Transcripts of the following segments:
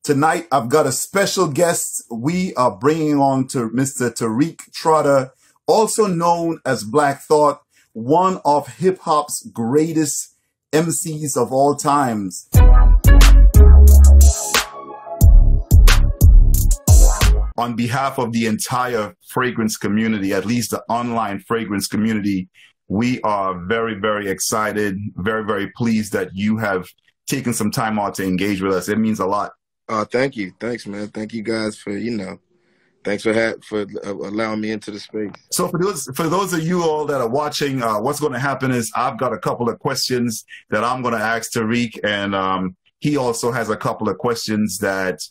Tonight, I've got a special guest. We are bringing on to Mr. Tariq Trotter, also known as Black Thought, one of hip-hop's greatest MCs of all times. On behalf of the entire fragrance community, at least the online fragrance community, we are very, very excited, very, very pleased that you have taken some time out to engage with us. It means a lot. Thank you. Thanks, man. Thank you guys for, thanks for allowing me into the space. So for those of you all that are watching, what's going to happen is I've got a couple of questions that I'm going to ask Tariq, and he also has a couple of questions that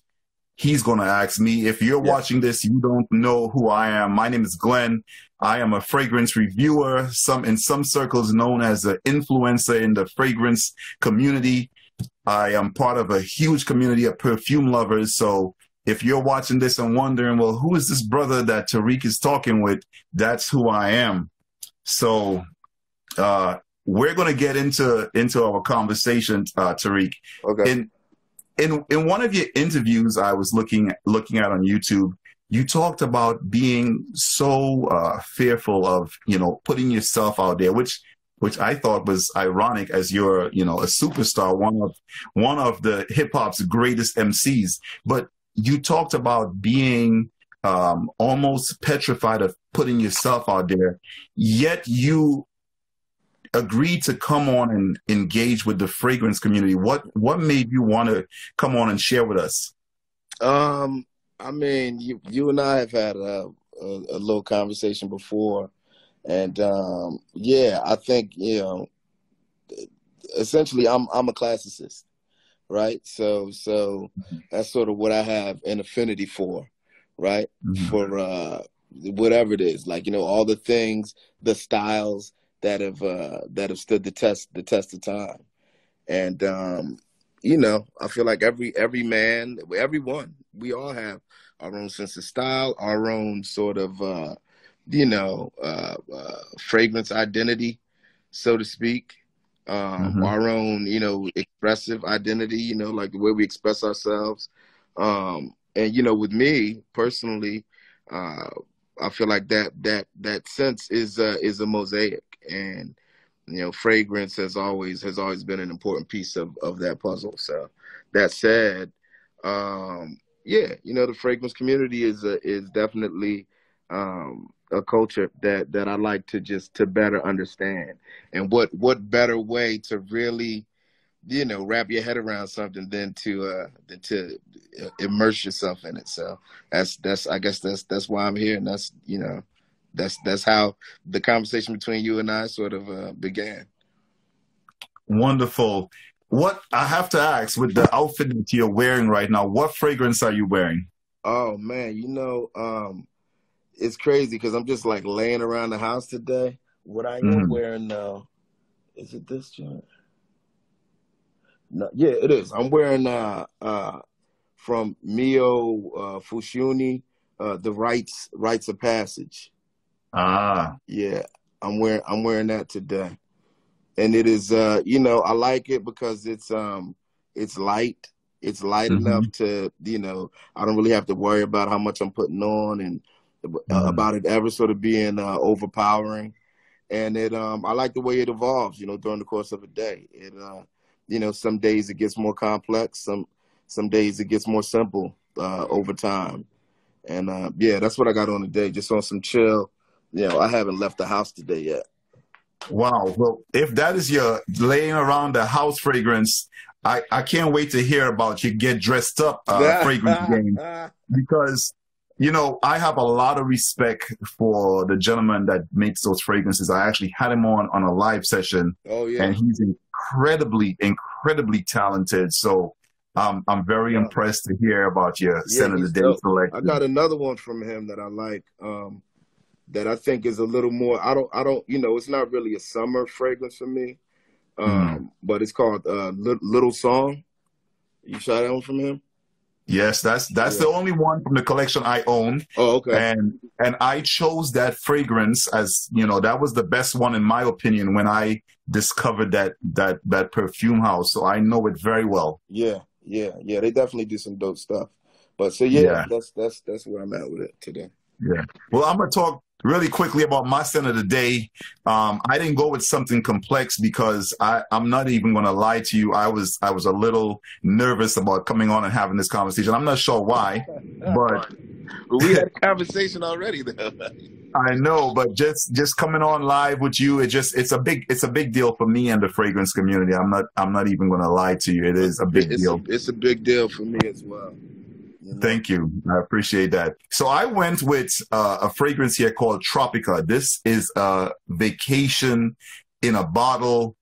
he's going to ask me. If you're watching this, you don't know who I am. My name is Glenn. I am a fragrance reviewer, in some circles known as an influencer in the fragrance community. I am part of a huge community of perfume lovers. So if you're watching this and wondering, well, who is this brother that Tariq is talking with? That's who I am. So we're going to get into our conversation, Tariq. Okay. In one of your interviews I was looking at on YouTube, you talked about being so fearful of, putting yourself out there, which I thought was ironic, as you're, a superstar, one of the hip hop's greatest MCs. But you talked about being almost petrified of putting yourself out there, yet you agreed to come on and engage with the fragrance community. What made you want to come on and share with us? I mean, you and I have had a little conversation before. And I think, essentially I'm a classicist, right? So that's sort of what I have an affinity for, right? Mm-hmm. For whatever it is, like, all the things, the styles that have stood the test of time. And I feel like every man, everyone, we all have our own sense of style, our own sort of fragrance identity, so to speak, our own, expressive identity, like the way we express ourselves. And, with me personally, I feel like that sense is a mosaic, and, fragrance has always been an important piece of that puzzle. So that said, the fragrance community is definitely, a culture that I like to better understand. And what better way to really, wrap your head around something than to immerse yourself in it. So I guess that's why I'm here. And that's how the conversation between you and I sort of began. Wonderful. What I have to ask, with the outfit that you're wearing right now, what fragrance are you wearing? Oh man, it's crazy because I'm just like laying around the house today. What I am wearing now, is it this joint? No, yeah, it is. I'm wearing from Mio Fushuni, the Rites of Passage. Ah, yeah, I'm wearing that today, and it is I like it because it's light. It's light enough to I don't really have to worry about how much I'm putting on and about it ever sort of being overpowering. And it I like the way it evolves, during the course of a day. It some days it gets more complex, some days it gets more simple over time. And that's what I got on today, just on some chill. I haven't left the house today yet. Wow. Well, if that is your laying around the house fragrance, I can't wait to hear about your get dressed up fragrance game, because I have a lot of respect for the gentleman that makes those fragrances. I actually had him on a live session. Oh, yeah. And he's incredibly talented. So I'm very impressed to hear about your scent of the day selection. I got another one from him that I like, that I think is a little more, I don't, it's not really a summer fragrance for me. But it's called Little Song. You saw that one from him? Yes, that's the only one from the collection I own. Oh, okay. And I chose that fragrance as, that was the best one in my opinion when I discovered that perfume house. So I know it very well. Yeah. Yeah. They definitely do some dope stuff. But so yeah, Yeah. that's where I'm at with it today. Yeah. Well, I'm going to talk really quickly about my scent of the day. I didn't go with something complex because I'm not even going to lie to you. I was a little nervous about coming on and having this conversation. I'm not sure why, but we had a conversation already though. I know, but just coming on live with you, it's a big deal for me and the fragrance community. I'm not even going to lie to you. It is a big deal. It's a big deal for me as well. You know? Thank you. I appreciate that. So I went with a fragrance here called Tropica. This is a vacation in a bottle.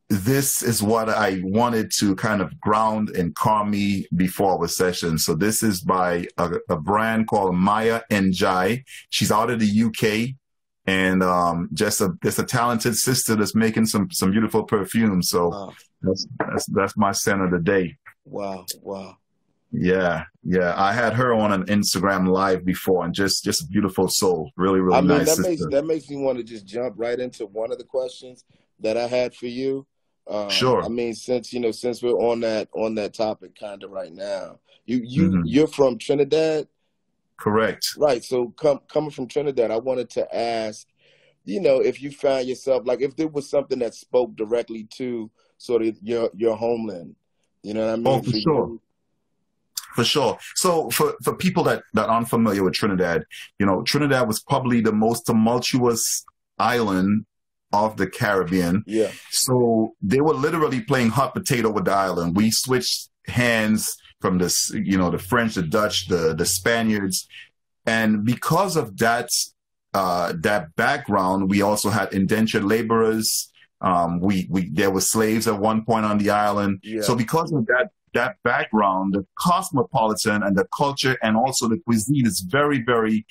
This is what I wanted to kind of ground and calm me before our session. So this is by a brand called Maya Njai. She's out of the UK, and just a talented sister that's making some beautiful perfumes. So wow. that's my scent of the day. Wow. Yeah. I had her on an Instagram live before, and just a beautiful soul. Really nice. That makes me want to just jump right into one of the questions that I had for you. Sure. I mean, since we're on that topic kind of right now, you're from Trinidad, correct? Right. So coming from Trinidad, I wanted to ask, if you found yourself, like, if there was something that spoke directly to sort of your homeland, you know what I mean? Oh, for sure. For sure. So for people that aren't familiar with Trinidad, Trinidad was probably the most tumultuous island of the Caribbean. Yeah. So they were literally playing hot potato with the island. We switched hands from the French, the Dutch, the Spaniards. And because of that background, we also had indentured laborers. There were slaves at one point on the island. Yeah. So because of that background, the cosmopolitan and the culture and also the cuisine is very, very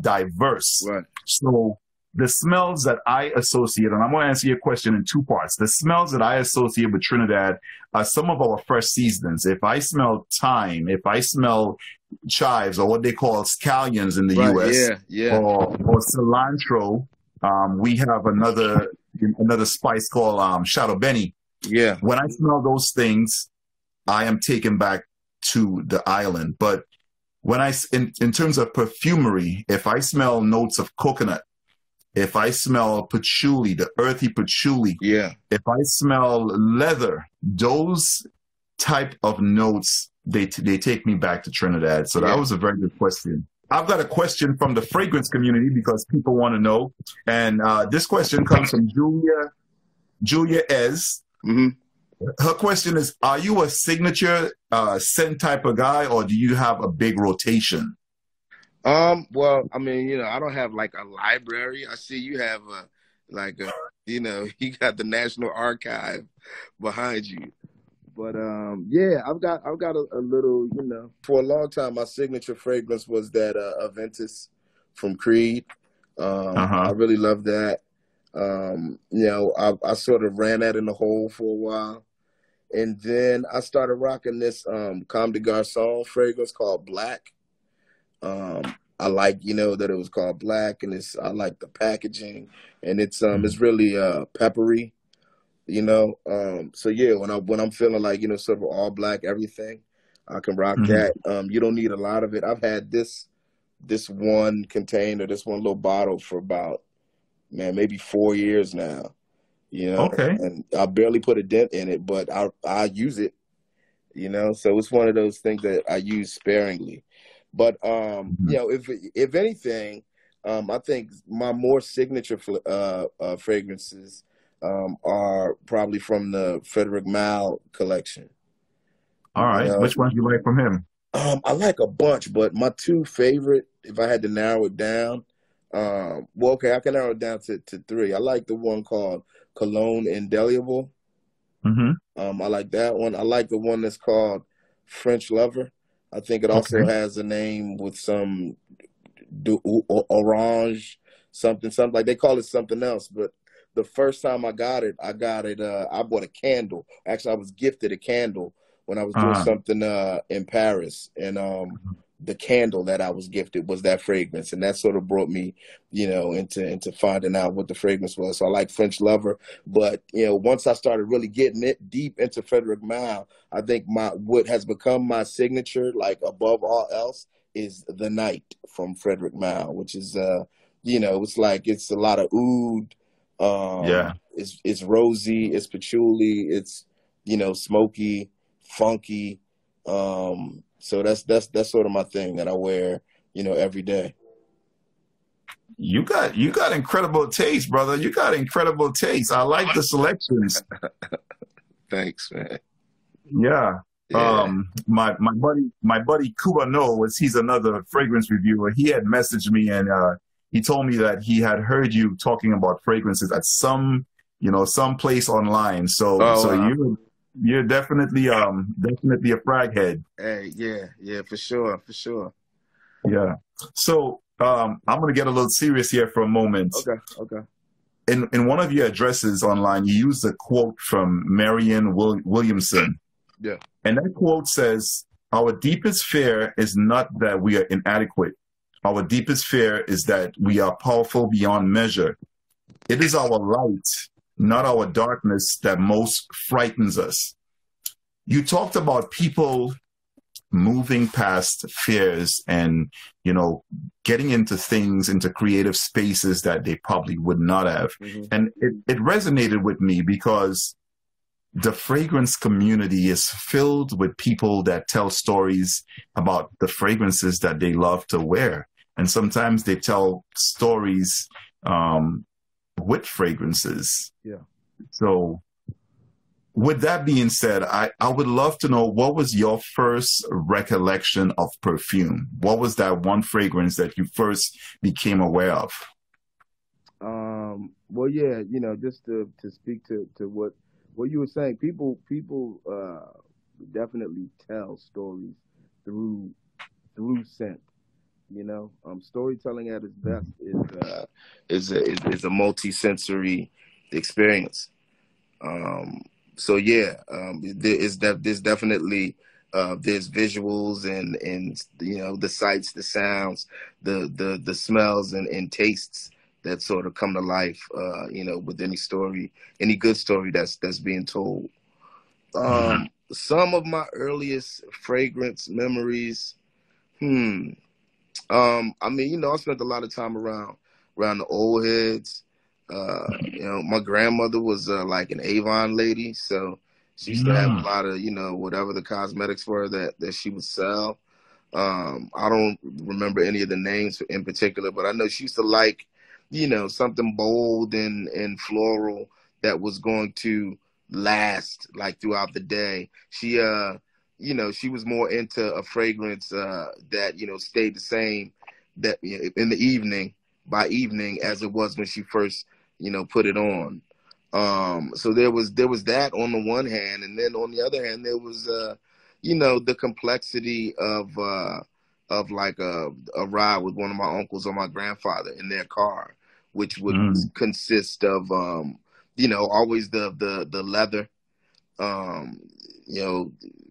diverse. Right. So the smells that I associate, and I'm going to answer your question in two parts. The smells that I associate with Trinidad are some of our fresh seasonings. If I smell thyme, if I smell chives, or what they call scallions in the U.S., or cilantro, we have another spice called shadow benny. Yeah. When I smell those things, I am taken back to the island. But when in terms of perfumery, if I smell notes of coconut, if I smell patchouli, the earthy patchouli, if I smell leather, those type of notes, they take me back to Trinidad. So that was a very good question. I've got a question from the fragrance community because people want to know. And this question comes from Julia Ez. Mm-hmm. Her question is, are you a signature scent type of guy, or do you have a big rotation? Well, I mean, I don't have like a library. I see you have you got the National Archive behind you. But I've got a little, for a long time, my signature fragrance was that Aventus from Creed. I really love that. I sort of ran that in the hole for a while. And then I started rocking this Comme des Garçons fragrance called Black. I like, that it was called Black, and I like the packaging, and it's really peppery, So yeah, when I'm feeling like, sort of all black everything, I can rock that. You don't need a lot of it. I've had this one container, this one little bottle for about, maybe 4 years now. Okay. And I barely put a dent in it, but I use it, so it's one of those things that I use sparingly. But, if anything, I think my more signature fragrances are probably from the Frederic Malle collection. All right. Which ones you like from him? I like a bunch, but my two favorite, if I had to narrow it down, I can narrow it down to three. I like the one called Cologne Indelible. I like that one. I like the one that's called French Lover. I think it also has a name with some orange, something like they call it something else. But the first time I got it, I bought a candle. Actually, I was gifted a candle when I was doing something in Paris. And the candle that I was gifted was that fragrance, and that sort of brought me, into finding out what the fragrance was. So I like French Lover, but once I started really getting it deep into Frederick Malle, I think what has become my signature, like above all else, is The Night from Frederick Malle, which is it's like it's a lot of oud. Yeah. It's rosy, it's patchouli, it's smoky, funky. So that's sort of my thing that I wear, every day. You got incredible taste, brother. You got incredible taste. I like the selections. Thanks, man. Yeah. My buddy Kuba knows, he's another fragrance reviewer. He had messaged me and he told me that he had heard you talking about fragrances at some place online. So you're definitely a frag head. Hey, yeah, for sure. Yeah. So I'm gonna get a little serious here for a moment. Okay. In one of your addresses online, you used a quote from Marianne Williamson. Yeah. And that quote says, "Our deepest fear is not that we are inadequate. Our deepest fear is that we are powerful beyond measure. It is our light, not our darkness, that most frightens us." You talked about people moving past fears and, getting into things, into creative spaces that they probably would not have. Mm-hmm. And it resonated with me because the fragrance community is filled with people that tell stories about the fragrances that they love to wear. And sometimes they tell stories with fragrances. Yeah. So with that being said, I would love to know, what was your first recollection of perfume? What was that one fragrance that you first became aware of? Well, yeah, just to speak to what you were saying, people definitely tell stories through scent. Storytelling at its best is a multi-sensory experience. So yeah, there's definitely there's visuals and the sights, the sounds, the smells and tastes that sort of come to life, with any story, any good story that's being told. Some of my earliest fragrance memories, I spent a lot of time around the old heads. My grandmother was like an Avon lady, so she used to have a lot of, whatever the cosmetics were that she would sell. I don't remember any of the names in particular, but I know she used to like, something bold and floral that was going to last like throughout the day. She was more into a fragrance that, stayed the same that in the evening by evening as it was when she first, put it on. So there was that on the one hand, and then on the other hand, there was, the complexity of like a ride with one of my uncles or my grandfather in their car, which would consist of, always the leather,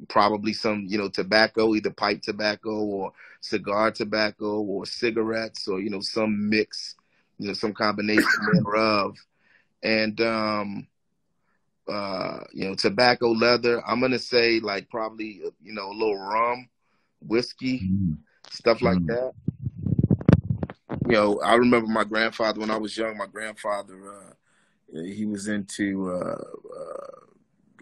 probably some, tobacco, either pipe tobacco or cigar tobacco or cigarettes or, some mix, some combination thereof. And, tobacco, leather, I'm going to say like probably, a little rum, whiskey, stuff like that. I remember my grandfather, when I was young, he was into,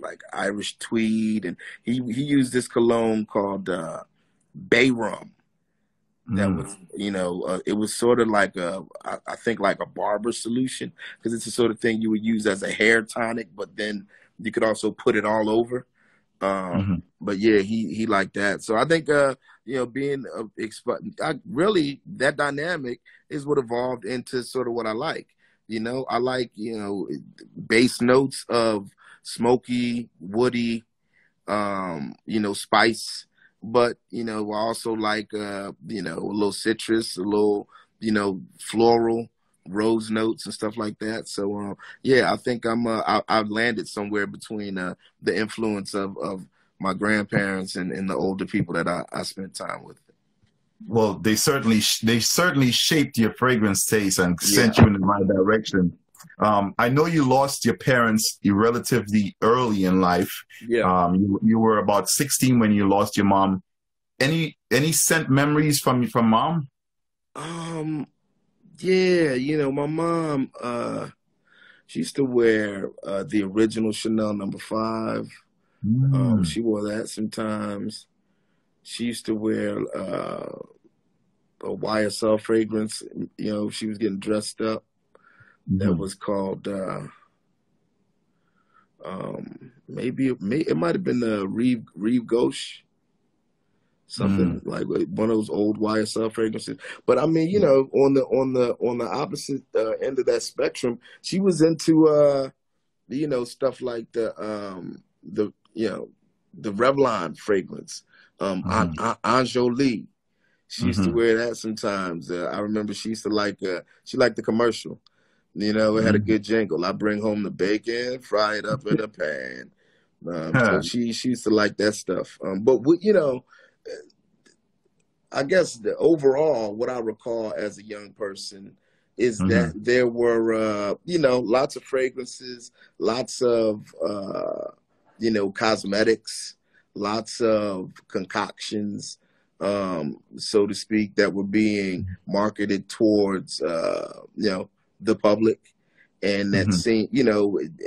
like Irish tweed, and he used this cologne called Bay Rum. That was, it was sort of like I think like a barber solution, because it's the sort of thing you would use as a hair tonic, but then you could also put it all over. But yeah, he liked that. So I think, being really that dynamic is what evolved into sort of what I like. I like, base notes of smoky, woody, spice, but, I also like, a little citrus, a little, floral, rose notes and stuff like that. So, yeah, I think I've landed somewhere between the influence of my grandparents and the older people that I spent time with. Well, they certainly shaped your fragrance taste and sent you in the right direction. I know you lost your parents relatively early in life. Yeah. You were about 16 when you lost your mom. Any scent memories from mom? Yeah, my mom, she used to wear the original Chanel #5. She wore that sometimes. She used to wear a YSL fragrance, she was getting dressed up. That was called it might have been the Rive Gauche, something like one of those old YSL fragrances. But I mean, on the opposite end of that spectrum, she was into stuff like the Revlon fragrance, Anjoli. She used to wear that sometimes. I remember she used to she liked the commercial. It had a good jingle. I bring home the bacon, fry it up in a pan. So she used to like that stuff. But I guess overall, what I recall as a young person is that there were, lots of fragrances, lots of, cosmetics, lots of concoctions, so to speak, that were being marketed towards, the public. And that seemed,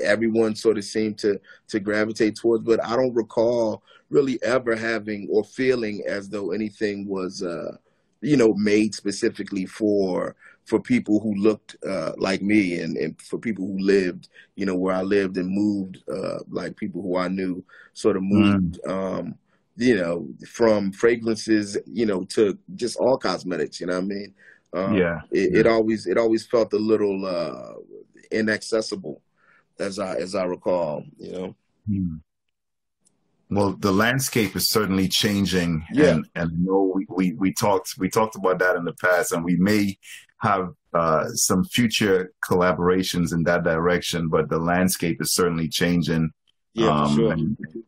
everyone sort of seemed to gravitate towards, but I don't recall really ever having or feeling as though anything was, made specifically for people who looked like me and for people who lived, where I lived and moved, like people who I knew sort of moved, from fragrances, to just all cosmetics, you know what I mean? It always felt a little inaccessible, as I recall, Well, the landscape is certainly changing, and we talked about that in the past, and we may have some future collaborations in that direction. But the landscape is certainly changing. For sure.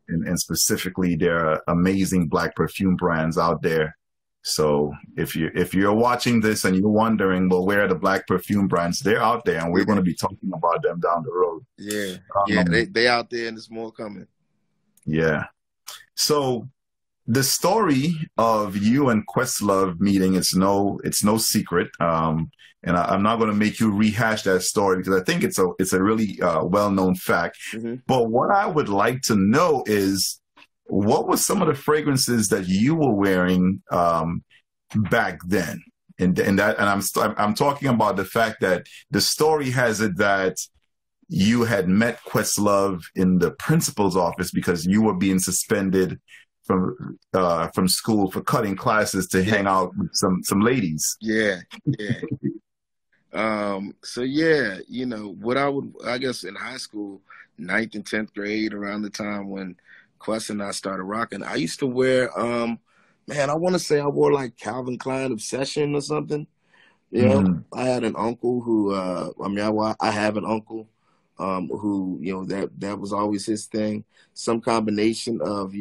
And specifically, there are amazing Black perfume brands out there. So if you're watching this and you're wondering, well, where are the Black perfume brands? They're out there, and we're going to be talking about them down the road. They out there, and there's more coming. Yeah. So the story of you and Questlove meeting, it's no secret. And I'm not going to make you rehash that story because I think it's a really well-known fact. But what I would like to know is, what were some of the fragrances that you were wearing back then? And I'm talking about the fact that the story has it that you had met Questlove in the principal's office because you were being suspended from school for cutting classes to hang out with some ladies. I guess in high school, 9th and 10th grade, around the time when Quest and I started rocking, I used to wear, I want to say I wore like Calvin Klein Obsession or something. I had an uncle who, I have an uncle who, that was always his thing. Some combination of,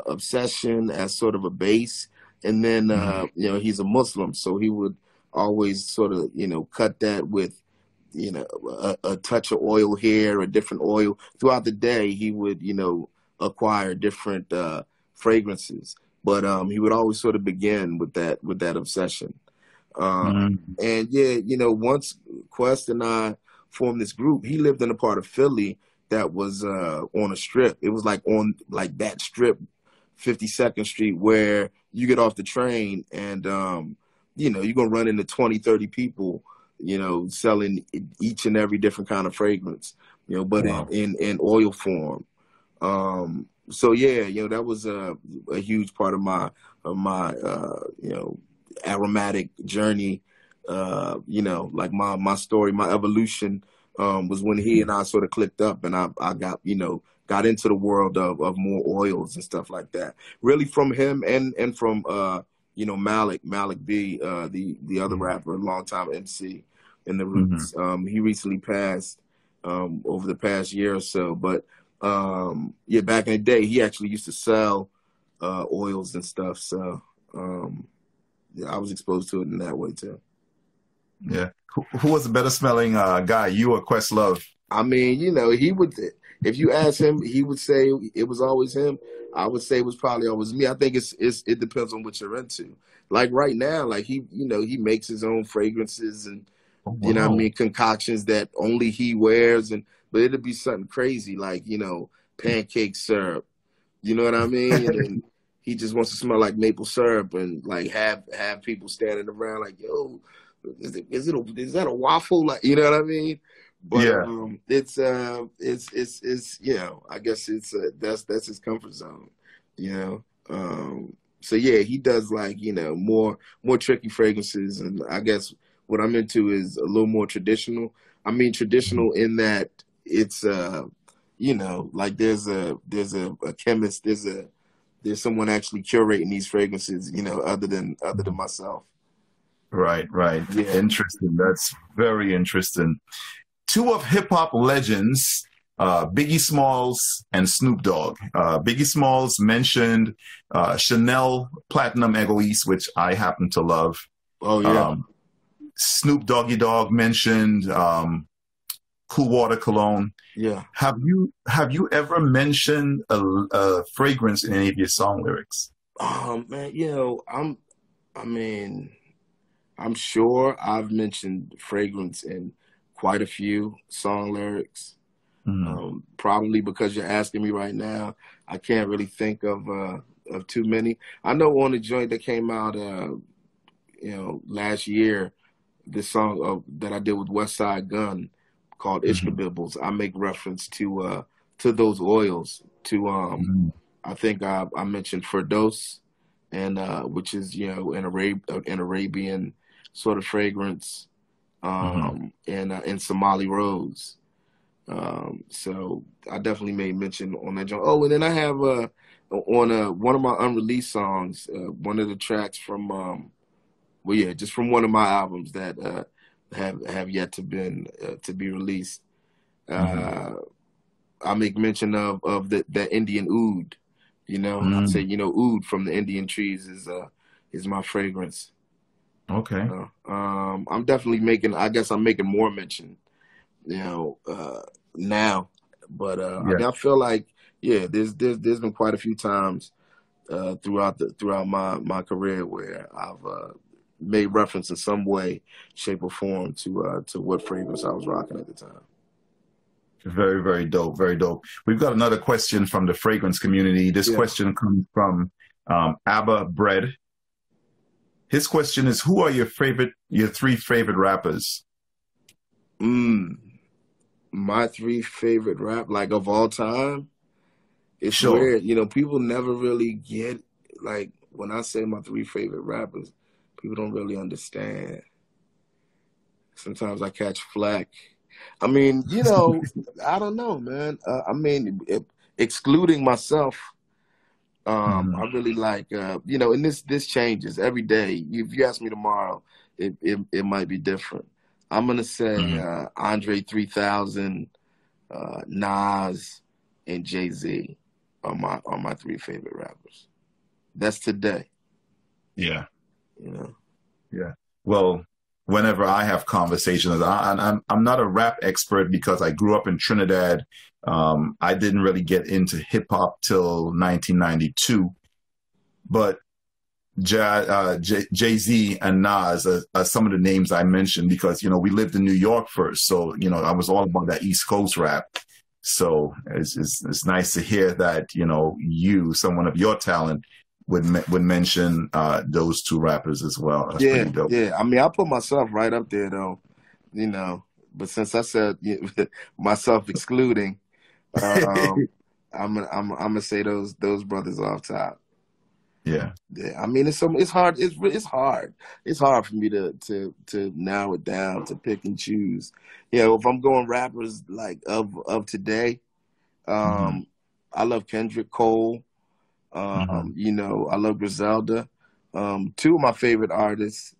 Obsession as sort of a base. And then, he's a Muslim, so he would always sort of, cut that with, a touch of oil here, a different oil. Throughout the day, he would, acquire different fragrances. But he would always sort of begin with that Obsession. And once Quest and I formed this group, he lived in a part of Philly that was on a strip. It was like on like that strip, 52nd Street, where you get off the train and, you're going to run into 20, 30 people, selling each and every different kind of fragrance, but in oil form. That was a huge part of my aromatic journey. Like my story, my evolution was when he and I sort of clicked up, and I got into the world of more oils and stuff like that. Really from him and from Malik B, the other rapper, longtime MC in the Roots. He recently passed over the past year or so, but back in the day, he actually used to sell oils and stuff. So I was exposed to it in that way too. Yeah. Who was the better smelling guy, you or Questlove? I mean, he would, if you ask him, he would say it was always him. I would say it was probably always me. I think it depends on what you're into. Like right now, like he makes his own fragrances and concoctions that only he wears, but it'd be something crazy like, pancake syrup. You know what I mean? And he just wants to smell like maple syrup and like have people standing around like, yo, is that a waffle? Like, you know what I mean? But it's I guess it's that's his comfort zone, So yeah, he does like, more tricky fragrances, and I guess what I'm into is a little more traditional. I mean traditional in that it's like there's a chemist, there's someone actually curating these fragrances, other than myself. Right. Yeah. Interesting. That's very interesting. Two of hip hop legends, Biggie Smalls and Snoop Dogg. Biggie Smalls mentioned Chanel Platinum Egoist, which I happen to love. Oh yeah. Snoop Doggy Dogg mentioned Cool Water Cologne. Yeah. Have you ever mentioned a fragrance in any of your song lyrics? Man, I'm sure I've mentioned fragrance in quite a few song lyrics. Probably because you're asking me right now, I can't really think of too many. I know on the joint that came out, last year, this song that I did with West Side Gun called Ishkabibbles. I make reference to those oils. I think I mentioned Firdos, and which is an Arabian sort of fragrance, and Somali Rose. So I definitely made mention on that joint. Oh, and then I have on one of my unreleased songs, one of the tracks from just from one of my albums that have yet to be released. I make mention of that Indian oud. I say oud from the Indian trees is my fragrance. Okay. I'm definitely making more mention, now. But I mean, I feel like there's been quite a few times throughout my career where I've made reference in some way, shape, or form to what fragrance I was rocking at the time. Very, very dope. Very dope. We've got another question from the fragrance community. This question comes from Abba Bread. His question is, who are your three favorite rappers? My three favorite rap, like of all time? It's weird. People never really get, like, when I say my three favorite rappers, people don't really understand. Sometimes I catch flack. I mean, I don't know, man. Excluding myself, I really like, and this changes every day. If you ask me tomorrow, it might be different. I'm going to say Andre 3000, Nas, and Jay-Z are my three favorite rappers. That's today. Yeah. Yeah. Well, whenever I have conversations, I'm not a rap expert because I grew up in Trinidad. I didn't really get into hip hop till 1992, but Jay-Z and Nas are some of the names I mentioned because, we lived in New York first. So, I was all about that East Coast rap. So it's nice to hear that, someone of your talent would mention those two rappers as well. That's pretty dope. Yeah. I mean, I put myself right up there though, but since I said myself excluding, I'm gonna say those brothers off top. Yeah. I mean, it's hard. It's hard. It's hard for me to narrow it down, to pick and choose. If I'm going rappers like of today, I love Kendrick Cole. I love Griselda. Two of my favorite artists,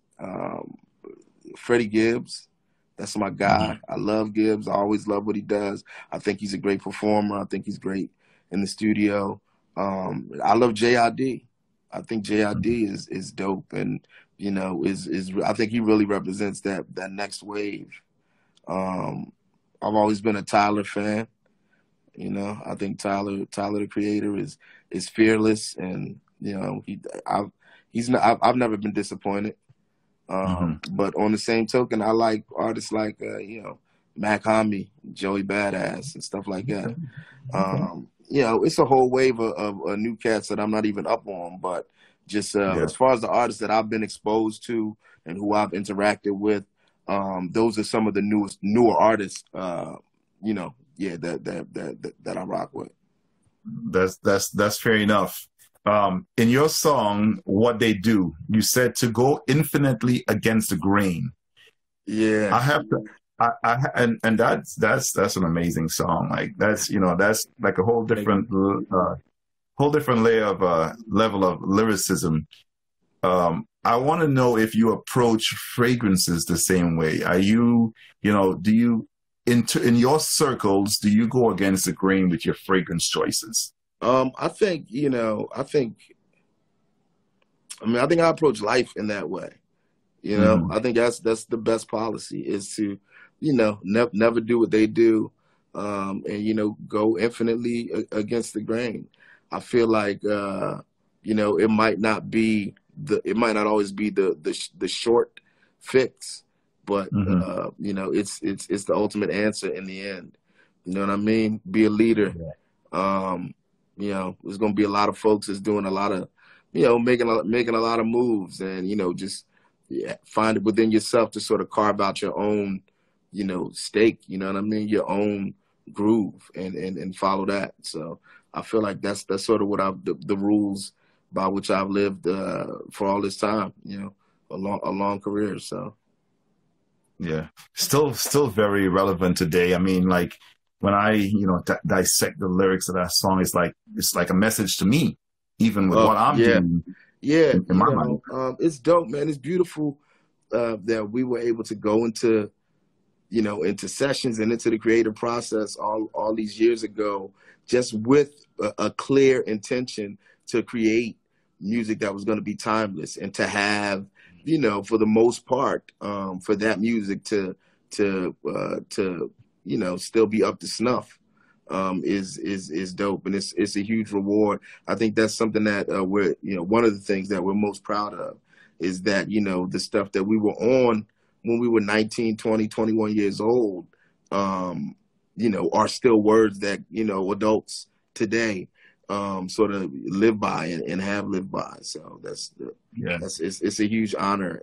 Freddie Gibbs. That's my guy. I love Gibbs. I always love what he does. I think he's a great performer. I think he's great in the studio. I love J.I.D. I think JID is dope, and you know, is I think he really represents that next wave. I've always been a Tyler fan. You know, I think Tyler the Creator is fearless, and you know, I've never been disappointed. But on the same token, I like artists like you know, Mac Hami, Joey Badass, and stuff like that. You know, it's a whole wave of new cats that I'm not even up on, but just as far as the artists that I've been exposed to and who I've interacted with, those are some of the newer artists. You know, yeah, that I rock with. That's fair enough. In your song, What They Do, you said to go infinitely against the grain. Yeah, I have to. And that's an amazing song. Like that's, you know, that's like a whole different layer of level of lyricism. I want to know if you approach fragrances the same way. Are you, you know, do you in your circles, do you go against the grain with your fragrance choices? I think, you know, I think I approach life in that way. You know, I think that's the best policy, is to, you know, never do what they do, and, you know, go infinitely against the grain. I feel like, you know, it might not always be the short fix, but, you know, it's the ultimate answer in the end. You know what I mean? Be a leader. You know, there's going to be a lot of folks that's doing a lot of, you know, making a lot of moves, and, you know, just find it within yourself to sort of carve out your own, you know, stake, you know what I mean? Your own groove, and follow that. So I feel like that's sort of what the rules by which I've lived for all this time, you know, a long career. So yeah, still very relevant today. I mean, like when I, you know, dissect the lyrics of that song, it's like a message to me, even with what I'm doing. Yeah, in my mind. It's dope, man. It's beautiful that we were able to go into, you know, into sessions and into the creative process all these years ago, just with a clear intention to create music that was going to be timeless, and to have, you know, for the most part, for that music to you know, still be up to snuff, is dope, and it's a huge reward. I think that's something that we're, you know, one of the things that we're most proud of is that, you know, the stuff that we were on when we were 19, 20, 21 years old, you know, are still words that, you know, adults today sort of live by and have lived by. So it's a huge honor,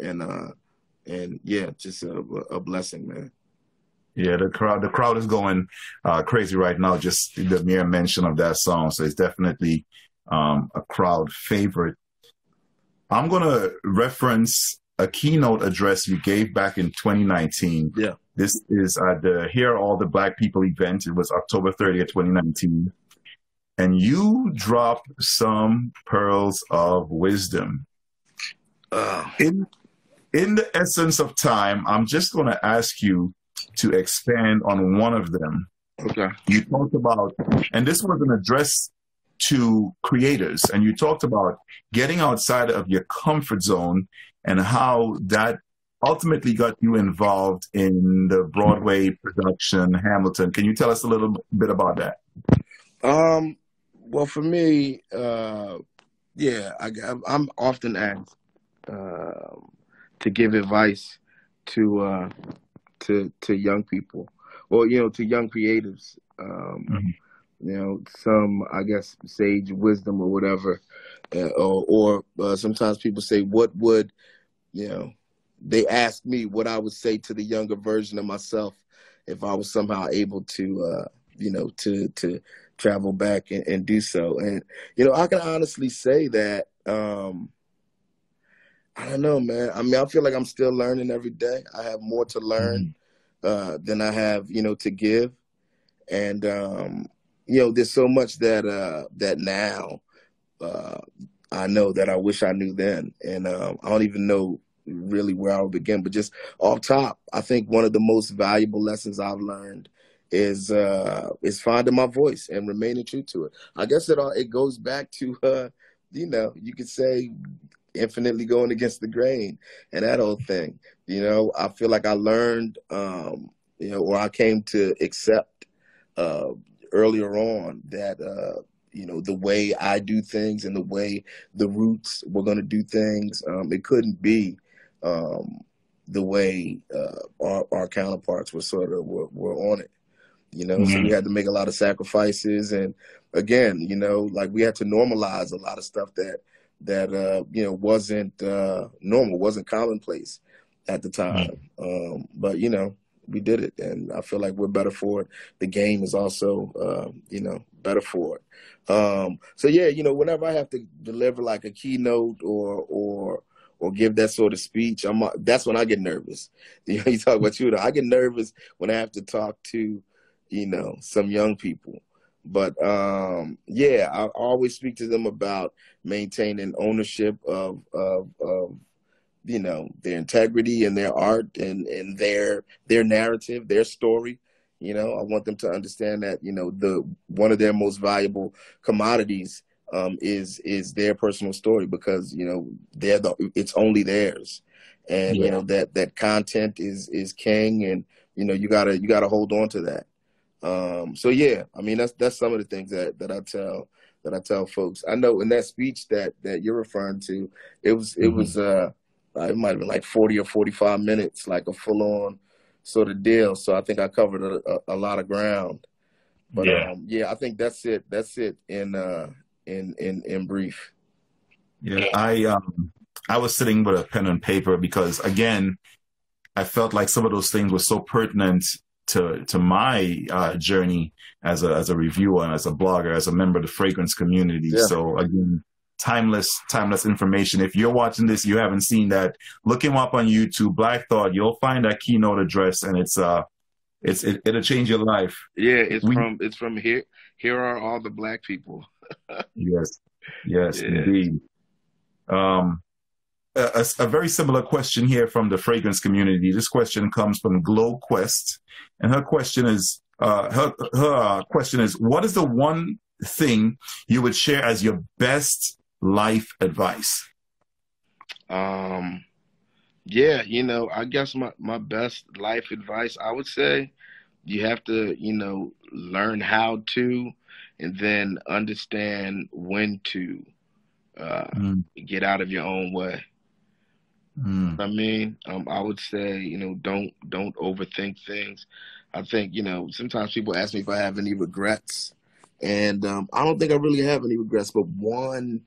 and yeah, just a blessing, man. Yeah, the crowd is going crazy right now, just the mere mention of that song. So it's definitely a crowd favorite. I'm going to reference a keynote address you gave back in 2019. Yeah. This is at the Here Are All the Black People event. It was October 30th, 2019. And you dropped some pearls of wisdom. In the essence of time, I'm just going to ask you to expand on one of them. Okay. You talked about, and this was an address to creators, and you talked about getting outside of your comfort zone and how that ultimately got you involved in the Broadway production Hamilton. Can you tell us a little bit about that? Well, for me, yeah, I'm often asked to give advice to young people, or, you know, to young creatives. You know, some, I guess, sage wisdom or whatever, or sometimes people say, what would, you know, they ask me what I would say to the younger version of myself if I was somehow able to, you know, to travel back and do so. And, you know, I can honestly say that, I don't know, man. I mean, I feel like I'm still learning every day. I have more to learn than I have, you know, to give. And, you know, there's so much that now I know that I wish I knew then. And I don't even know really where I would begin. But just off top, I think one of the most valuable lessons I've learned is finding my voice and remaining true to it. I guess it goes back to you know, you could say infinitely going against the grain and that whole thing. You know, I feel like I learned, you know, or I came to accept uh, earlier on that, you know, the way I do things and the way the roots were going to do things, it couldn't be the way our counterparts were were on it. You know, so we had to make a lot of sacrifices, and again, you know, like we had to normalize a lot of stuff that you know wasn't normal, wasn't commonplace at the time. But you know, we did it, and I feel like we're better for it. The game is also, you know, better for it. So yeah, you know, whenever I have to deliver like a keynote or give that sort of speech, that's when I get nervous. You know, you talk about you, I get nervous when I have to talk to, you know, some young people. But yeah, I always speak to them about maintaining ownership of you know, their integrity and their art and their narrative, their story. You know, I want them to understand that, you know, one of their most valuable commodities is their personal story, because, you know, it's only theirs. And you know, that content is king, and you know, you gotta hold on to that. So yeah, I mean, that's some of the things that I tell folks. I know in that speech that you're referring to, it was it might have been like 40 or 45 minutes, like a full on sort of deal. So I think I covered a lot of ground. But yeah, I think that's it. That's it in brief. Yeah, I was sitting with a pen and paper because, again, I felt like some of those things were so pertinent to my journey as a reviewer and as a blogger, as a member of the fragrance community. Yeah. So again, timeless information. If you're watching this, you haven't seen that, look him up on YouTube, Black Thought. You'll find that keynote address, and it'll change your life. Yeah, it's from here. Here are all the Black people. Yes, yeah. Indeed. A very similar question here from the fragrance community. This question comes from Glow Quest, and her question is, what is the one thing you would share as your best life advice? Yeah, you know, I guess my best life advice, I would say, you have to, you know, learn how to, and then understand when to get out of your own way. I mean, I would say, you know, don't overthink things. I think, you know, sometimes people ask me if I have any regrets, and I don't think I really have any regrets. But one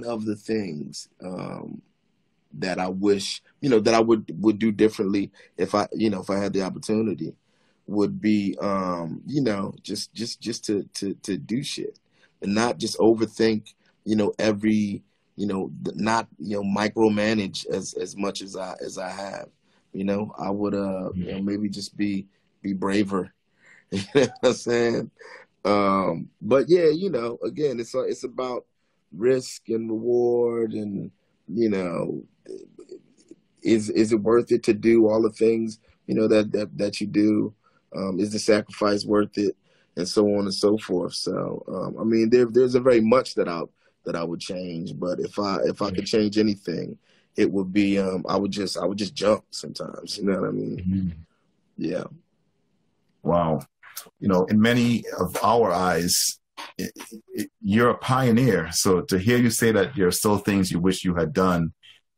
of the things that I wish, you know, that I would do differently if I had the opportunity, would be, you know, just to do shit and not just overthink, you know, every, you know, not, you know, micromanage as much as I have. You know, I would you know, maybe just be braver. You know what I'm saying? But yeah, you know, again, it's about risk and reward, and you know, is it worth it to do all the things, you know, that you do? Is the sacrifice worth it, and so on and so forth. So I mean, there's a very much that I would change, but if I could change anything, it would be I would just jump sometimes. You know what I mean? Yeah. Wow. You know, in many of our eyes, you're a pioneer. So to hear you say that there are still things you wish you had done,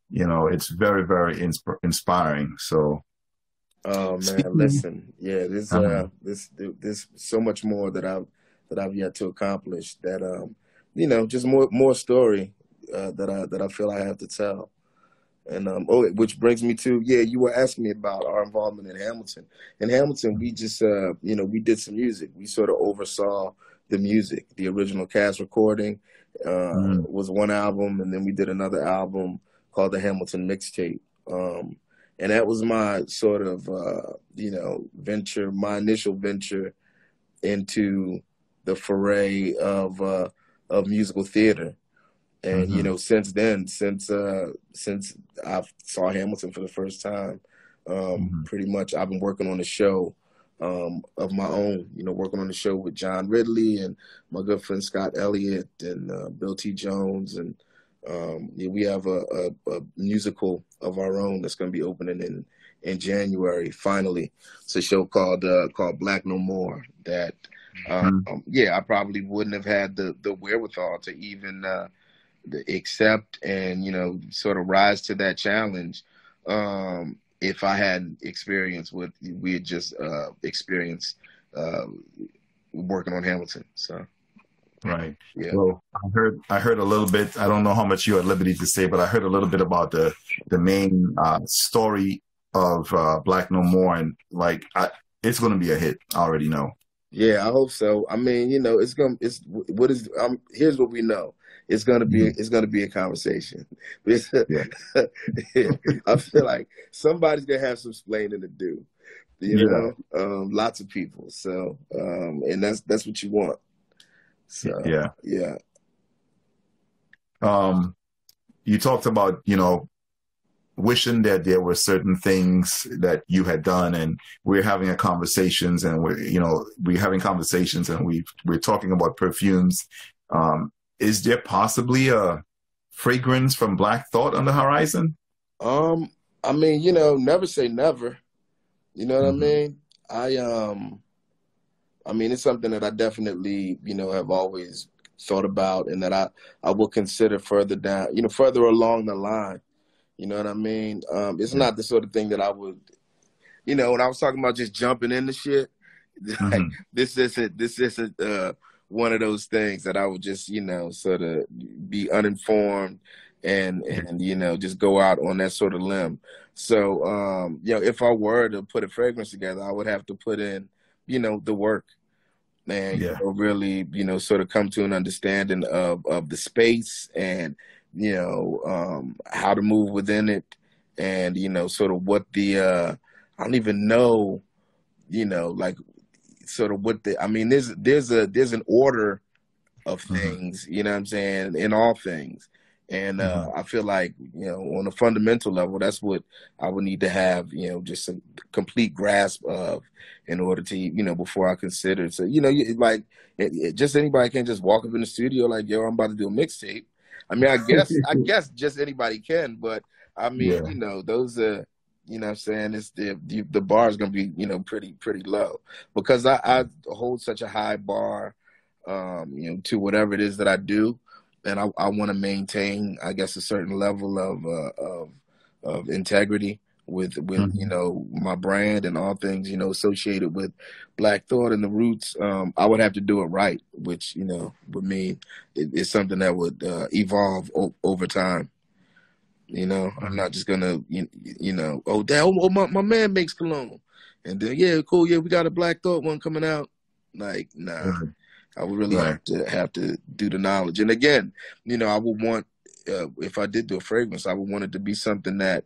you know, it's very, very inspiring. So. Oh man, listen, yeah, there's so much more that I've yet to accomplish. That you know, just more story that I feel I have to tell. And which brings me to, yeah, you were asking me about our involvement in Hamilton. In Hamilton, we just you know, we did some music. We sort of oversaw the music. The original cast recording was one album, and then we did another album called the Hamilton Mixtape. And that was my sort of, you know, venture, my initial venture into the foray of musical theater. And, you know, since then, since I saw Hamilton for the first time, pretty much I've been working on the show of my own, working on the show with John Ridley and my good friend Scott Elliott and Bill T. Jones. And we have a musical of our own that's going to be opening in January, finally. It's a show called Black No More that, I probably wouldn't have had the wherewithal to even accept and, sort of rise to that challenge if I hadn't experienced what we had just experienced working on Hamilton. So, right. Yeah. Well, I heard a little bit. I don't know how much you're at liberty to say, but I heard a little bit about the main story of Black No More, and it's going to be a hit. I already know. Yeah, I hope so. I mean, here's what we know. It's gonna be a conversation. Yeah. I feel like somebody's gonna have some explaining to do. Lots of people. So, and that's what you want. So, yeah. You talked about wishing that there were certain things that you had done, and we're having conversations, and we're having conversations, and we're talking about perfumes. Is there possibly a fragrance from Black Thought on the horizon? I mean, never say never. You know what I mean? I mean, it's something that I definitely, have always thought about, and that I will consider further down, further along the line. You know what I mean? It's not the sort of thing that I would, when I was talking about just jumping into shit, like, this isn't one of those things that I would just, sort of be uninformed and just go out on that sort of limb. So, if I were to put a fragrance together, I would have to put in, the work and really, sort of come to an understanding of the space and, how to move within it, and, sort of what the, I don't even know, like sort of what the, I mean, there's an order of things, you know what I'm saying, in all things. And I feel like, on a fundamental level, that's what I would need to have, just a complete grasp of in order to, before I consider. So, just anybody can't just walk up in the studio like, yo, I'm about to do a mixtape. I mean, I guess just anybody can, but I mean, those are, what I'm saying, it's the bar is going to be, pretty low, because I hold such a high bar, to whatever it is that I do. And I want to maintain, I guess, a certain level of integrity with my brand and all things, associated with Black Thought and the roots. I would have to do it right, which, would mean it's something that would evolve over time. I'm not just gonna, my man makes cologne, and then cool, we got a Black Thought one coming out. Like, nah. I would really have to do the knowledge. And again, I would want, if I did do a fragrance, I would want it to be something that,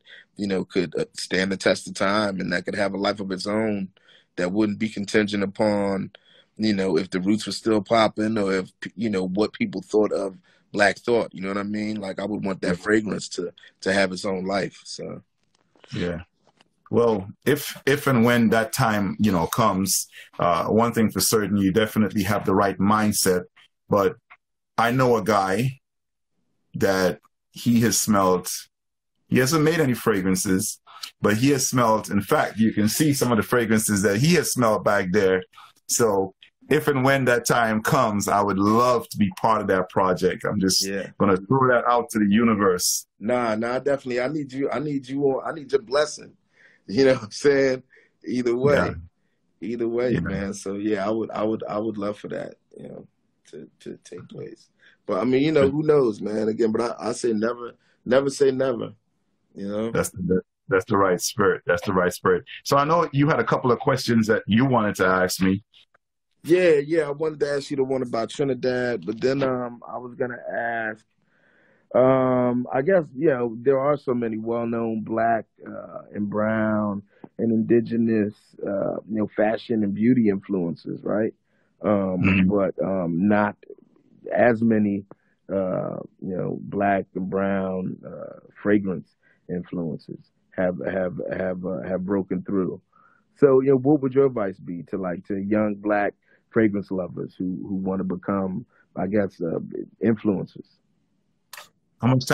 could stand the test of time, and that could have a life of its own, that wouldn't be contingent upon, if the roots were still popping, or if, what people thought of Black Thought. You know what I mean? Like, I would want that fragrance to have its own life. So, yeah. Well, if and when that time, comes, one thing for certain, you definitely have the right mindset. But I know a guy that he hasn't made any fragrances, but he has smelled, in fact, you can see some of the fragrances that he has smelled back there. So if and when that time comes, I would love to be part of that project. I'm just going to throw that out to the universe. Nah, definitely. I need you. I need your blessing. You know what I'm saying? Either way, man. So I would love for that, to take place. But I mean, who knows, man? Again, but I say never say never. That's the right spirit. That's the right spirit. So I know you had a couple of questions that you wanted to ask me. Yeah. I wanted to ask you the one about Trinidad, but then I was gonna ask. I guess, there are so many well-known Black and brown and indigenous, fashion and beauty influences, right? But not as many, Black and brown fragrance influences have broken through. So, what would your advice be to young Black fragrance lovers who want to become, I guess, influencers? How much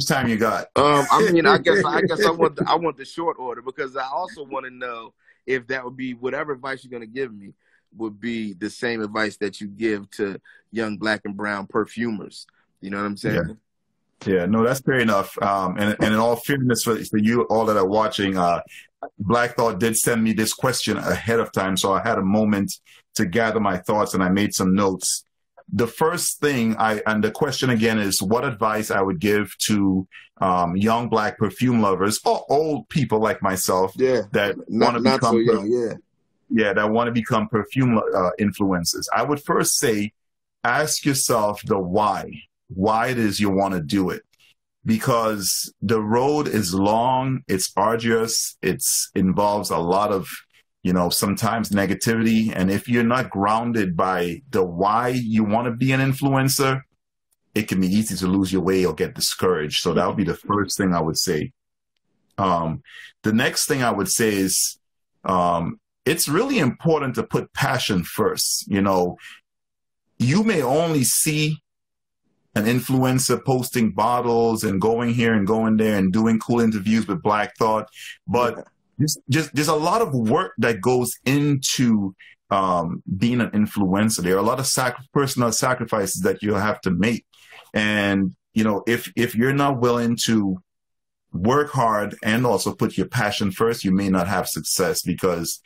time you got? I mean, I guess I want the short order, because I also want to know if that would be, whatever advice you're going to give me would be the same advice that you give to young Black and brown perfumers. You know what I'm saying? Yeah, no, that's fair enough. And in all fairness for you all that are watching, Black Thought did send me this question ahead of time, so I had a moment to gather my thoughts and I made some notes. The first thing and the question again is what advice I would give to young Black perfume lovers or old people like myself that want to become so young, that want to become perfume influencers. I would first say, ask yourself the why it is you want to do it, because the road is long, it's arduous, it involves a lot of sometimes negativity. And if you're not grounded by the why you want to be an influencer, it can be easy to lose your way or get discouraged. So that would be the first thing I would say. The next thing I would say is it's really important to put passion first. You may only see an influencer posting bottles and going here and going there and doing cool interviews with Black Thought, but there's a lot of work that goes into being an influencer. There are a lot of personal sacrifices that you have to make. And, if you're not willing to work hard and also put your passion first, you may not have success, because,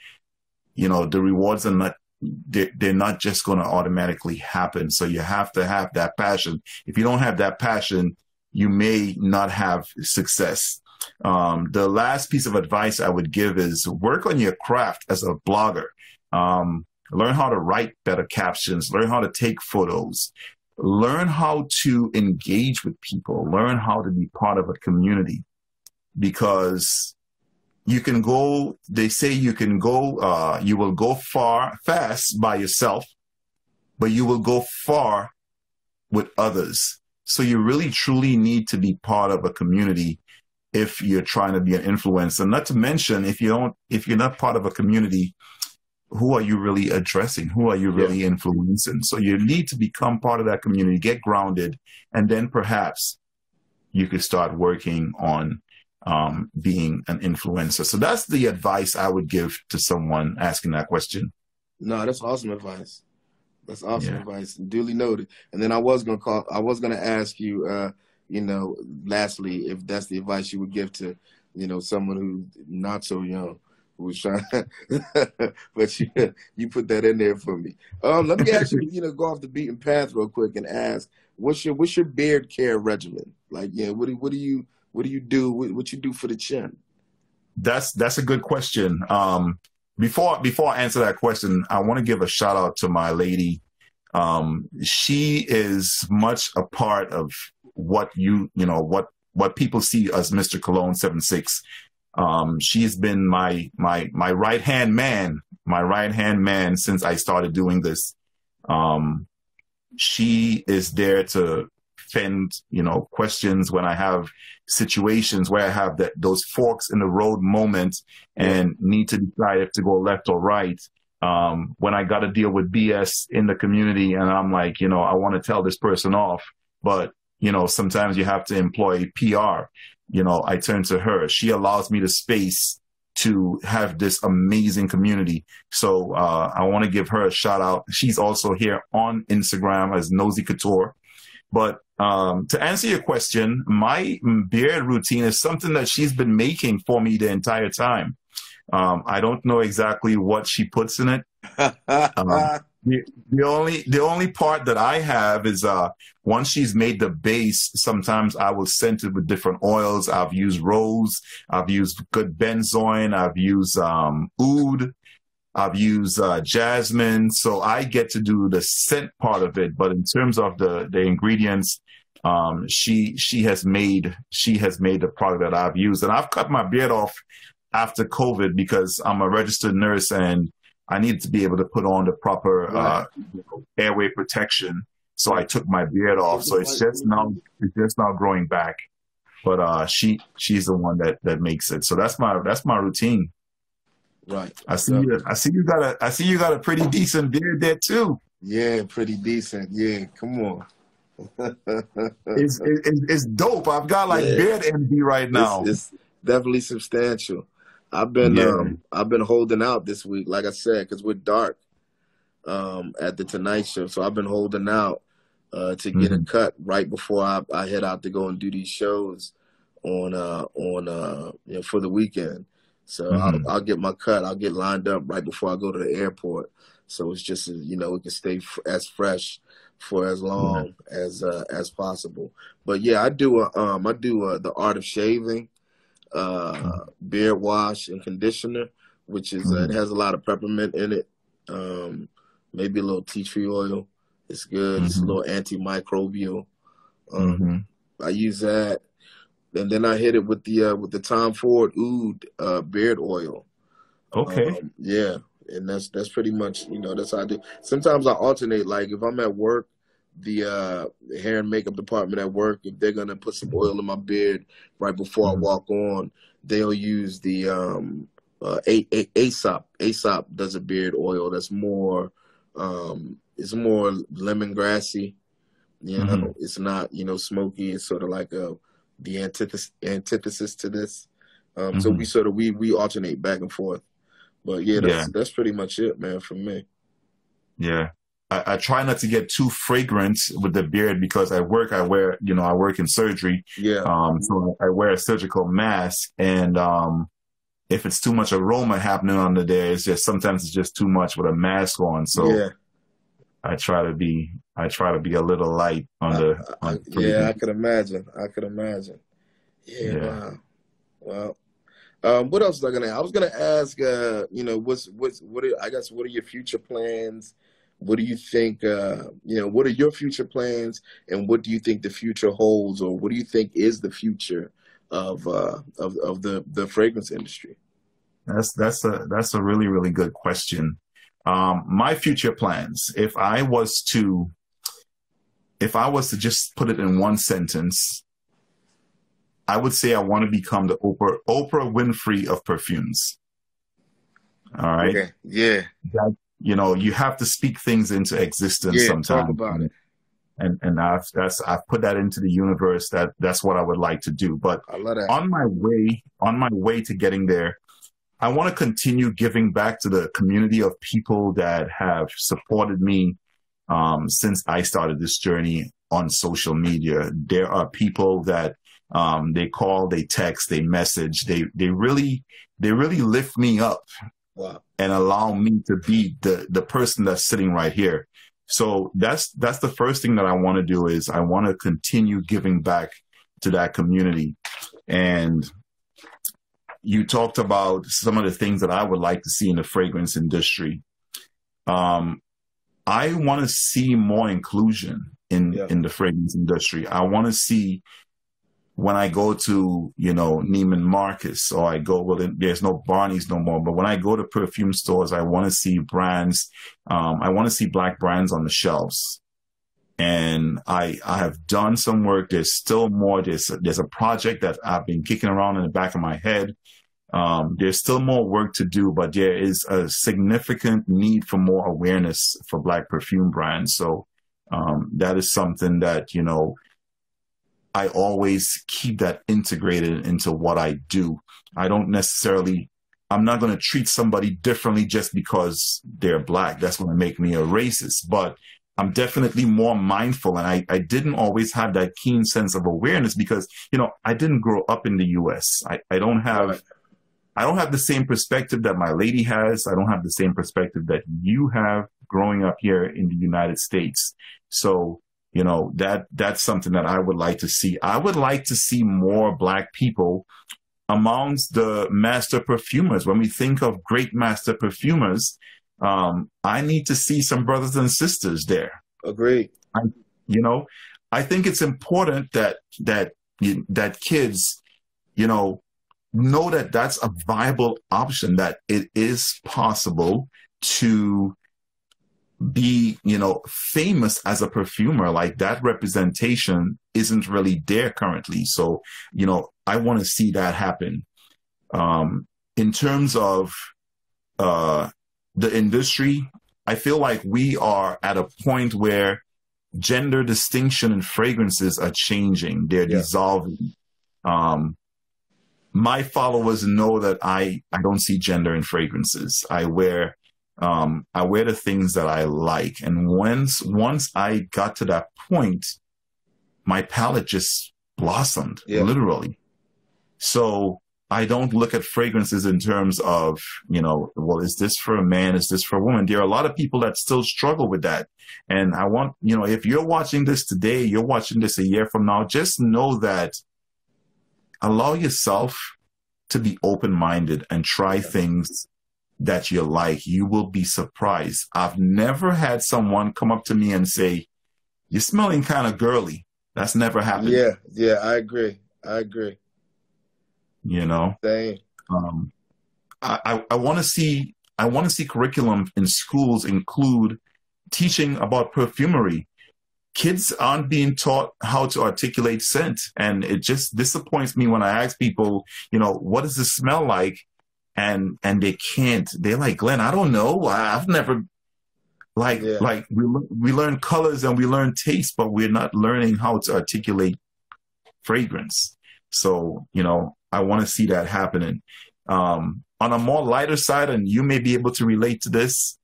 the rewards are not, they're not just going to automatically happen. So you have to have that passion. If you don't have that passion, you may not have success. The last piece of advice I would give is work on your craft as a blogger. Learn how to write better captions, learn how to take photos, learn how to engage with people, learn how to be part of a community, because you can go, they say you will go fast by yourself, but you will go far with others. So you really truly need to be part of a community if you're trying to be an influencer. Not to mention, if you're not part of a community, who are you really addressing? Who are you really influencing? So you need to become part of that community, get grounded, and then perhaps you could start working on being an influencer. So that's the advice I would give to someone asking that question. No, that's awesome advice. That's awesome advice. Duly noted. And then I was going to ask you, lastly, if that's the advice you would give to, someone who's not so young, who's trying, but you put that in there for me. Let me ask you, go off the beaten path real quick and ask, what's your beard care regimen? Like, what do you do? What you do for the chin? That's a good question. Before I answer that question, I want to give a shout out to my lady. She is much a part of what what people see as MrCologne76. She's been my right hand man since I started doing this. She is there to fend, questions when I have situations where I have those forks in the road moments and need to decide if to go left or right. When I got to deal with BS in the community and I'm like, I want to tell this person off, but, sometimes you have to employ PR. I turn to her. She allows me the space to have this amazing community. So I want to give her a shout out. She's also here on Instagram as Nosy Couture. But to answer your question, my beard routine is something that she's been making for me the entire time. I don't know exactly what she puts in it. The only part that I have is once she's made the base, sometimes I will scent it with different oils. I've used rose, I've used good benzoin, I've used oud, I've used jasmine. So I get to do the scent part of it. But in terms of the ingredients, she has made the product that I've used. And I've cut my beard off after COVID because I'm a registered nurse and I needed to be able to put on the proper airway protection. So I took my beard off. So it's just now growing back. But she's the one that makes it. So that's my routine. Right. I see you. I see you got a pretty decent beard there too. Yeah, pretty decent. Yeah, come on. It's dope. I've got like beard envy right now. It's definitely substantial. I've Yeah. been holding out this week, like I said, because we're dark at the Tonight Show. So I've been holding out to get a cut right before I head out to go and do these shows on you know, for the weekend. So I'll get my cut. I'll get lined up right before I go to the airport. So it's just, you know, we can stay as fresh for as long as possible. But yeah, I do the art of shaving, beard wash and conditioner, which is it has a lot of peppermint in it, maybe a little tea tree oil. It's good. It's a little antimicrobial. I use that, and then I hit it with the Tom Ford Oud beard oil. Okay. Yeah, and that's pretty much, you know, that's how I do. Sometimes I alternate. Like if I'm at work, the hair and makeup department at work, if they're gonna put some oil in my beard right before I walk on, they'll use the Aesop. Aesop does a beard oil that's more it's more lemongrassy. You know, it's not, you know, smoky. It's sort of like the antithesis to this. So we alternate back and forth. But yeah, that's pretty much it, man, for me. Yeah. I try not to get too fragrant with the beard because I work in surgery. Yeah. So I wear a surgical mask, and if it's too much aroma happening under there, sometimes it's just too much with a mask on. So I try to be a little light on the yeah, I could imagine. Yeah. Wow. What else was I gonna? I was gonna ask. You know, what are your future plans? What do you think? You know, what are your future plans, and what do you think the future holds, or what do you think is the future of the fragrance industry? That's a really, really good question. My future plans, if I was to just put it in one sentence, I would say I want to become the Oprah Winfrey of perfumes. All right. Okay. Yeah. You know, you have to speak things into existence sometimes. Talk about it. And I've put that into the universe. That's what I would like to do. But I love that. on my way to getting there, I want to continue giving back to the community of people that have supported me since I started this journey on social media. There are people that they call, they text, they message, they really lift me up. Wow. And allow me to be the person that's sitting right here. So that's the first thing that I want to do is I want to continue giving back to that community. And you talked about some of the things that I would like to see in the fragrance industry. I want to see more inclusion in the fragrance industry. I want to see, when I go to, you know, Neiman Marcus, or I go, well, there's no Barney's no more, but when I go to perfume stores, I want to see brands. I want to see Black brands on the shelves. And I have done some work. There's still more. There's a project that I've been kicking around in the back of my head. There's still more work to do, but there is a significant need for more awareness for Black perfume brands. So that is something that, you know, I always keep that integrated into what I do. I'm not going to treat somebody differently just because they're Black. That's going to make me a racist, but I'm definitely more mindful. And I didn't always have that keen sense of awareness because, you know, I didn't grow up in the US. I don't have the same perspective that my lady has. I don't have the same perspective that you have growing up here in the United States. So, you know, that's something that I would like to see. I would like to see more Black people amongst the master perfumers. When we think of great master perfumers, I need to see some brothers and sisters there. Agreed. I think it's important that kids, you know that that's a viable option, that it is possible to be, you know, famous as a perfumer. Like, that representation isn't really there currently. So, you know, I want to see that happen. In terms of the industry, I feel like we are at a point where gender distinction in fragrances are changing. They're dissolving. My followers know that I don't see gender in fragrances. I wear the things that I like. And once I got to that point, my palette just blossomed, literally. So I don't look at fragrances in terms of, well, is this for a man? Is this for a woman? There are a lot of people that still struggle with that. And I want, if you're watching this today, you're watching this a year from now, just know that allow yourself to be open-minded and try things that you like. You will be surprised. I've never had someone come up to me and say, you're smelling kind of girly. That's never happened. Yeah, I agree. Same. I want to see curriculum in schools include teaching about perfumery. Kids aren't being taught how to articulate scent, and it just disappoints me when I ask people, what does this smell like? And they can't. They're like, Glenn, I don't know. I've never like we learn colors and we learn taste, but we're not learning how to articulate fragrance. So, I want to see that happening. On a more lighter side, and you may be able to relate to this,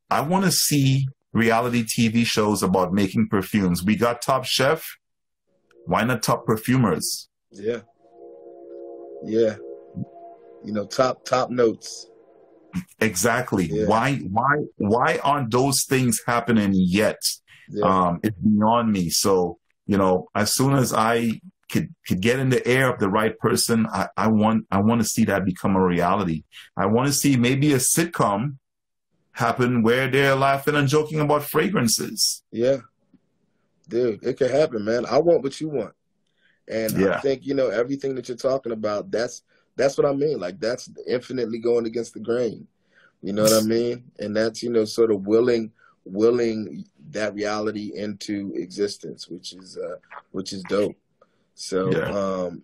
I want to see reality TV shows about making perfumes. We got Top Chef. Why not Top Perfumers? Yeah. Top notes. Exactly. Yeah. Why aren't those things happening yet? Yeah. It's beyond me. So, as soon as I could get in the air of the right person, I want to see that become a reality. I want to see maybe a sitcom happen where they're laughing and joking about fragrances. Yeah. Dude, it could happen, man. I want what you want. And I think, everything that you're talking about, that's what I mean. Like, that's infinitely going against the grain. You know what I mean? And that's, sort of willing that reality into existence, which is dope. So, man.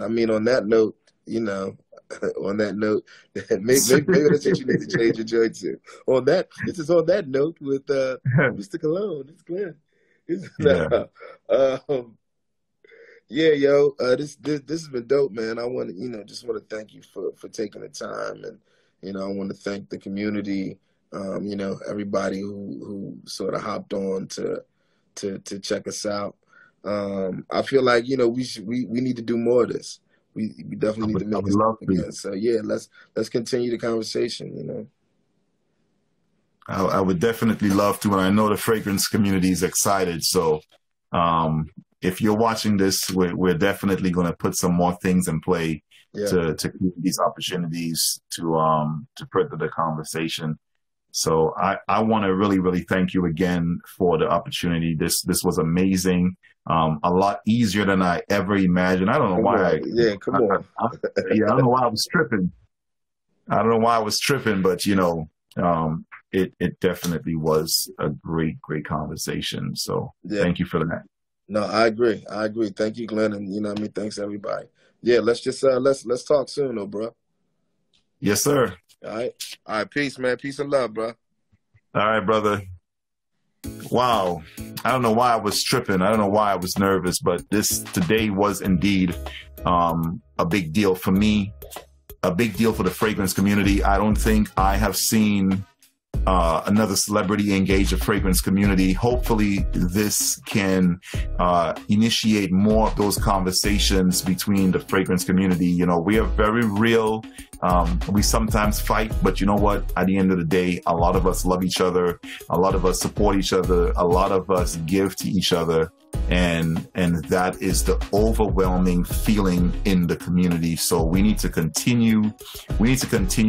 I mean, on that note, maybe that's what you need to change your joint to. This is on that note with Mr. Cologne. It's Glenn. This has been dope, man. I want to, just want to thank you for taking the time, and I want to thank the community. Everybody who sort of hopped on to check us out. I feel like we need to do more of this. We definitely need to make this again. So let's continue the conversation. I would definitely love to, and I know the fragrance community is excited. So if you're watching this, we're definitely going to put some more things in play to create these opportunities to further the conversation. So I want to really, really thank you again for the opportunity. This was amazing. A lot easier than I ever imagined. I don't know why. Come on. I don't know why I was tripping. But it definitely was a great conversation. So thank you for that. No, I agree. Thank you, Glenn, and thanks everybody. Yeah, let's just let's talk soon, though, bro. Yes, sir. All right. Peace, man. Peace and love, bro. All right, brother. Wow. I don't know why I was tripping. I don't know why I was nervous, but this today was indeed a big deal for me, a big deal for the fragrance community. I don't think I have seen another celebrity engage the fragrance community. Hopefully this can initiate more of those conversations between the fragrance community. We are very real. We sometimes fight, but you know what? At the end of the day, a lot of us love each other. A lot of us support each other. A lot of us give to each other. And that is the overwhelming feeling in the community. So we need to continue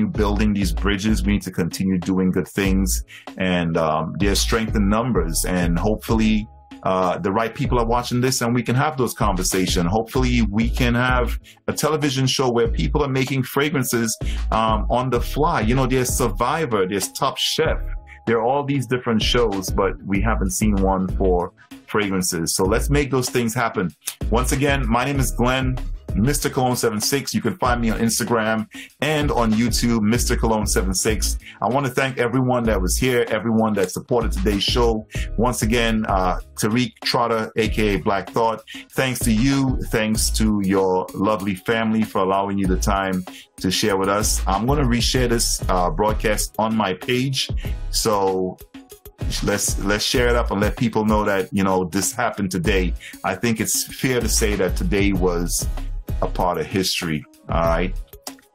building these bridges. We need to continue doing good things, and there's strength in numbers, and hopefully the right people are watching this and we can have those conversations. Hopefully we can have a television show where people are making fragrances on the fly. There's Survivor, there's Top Chef. There are all these different shows, but we haven't seen one for fragrances. So let's make those things happen. Once again, my name is Glenn. MrCologne76. You can find me on Instagram and on YouTube, MrCologne76. I want to thank everyone that was here, everyone that supported today's show. Once again, Tariq Trotter, aka Black Thought, thanks to you, thanks to your lovely family for allowing you the time to share with us. I'm going to reshare this broadcast on my page, so let's share it up and let people know that, you know, this happened today. I think it's fair to say that today was a part of history. All right,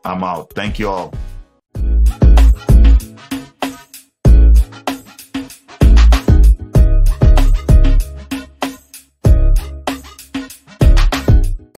I'm out. Thank you all.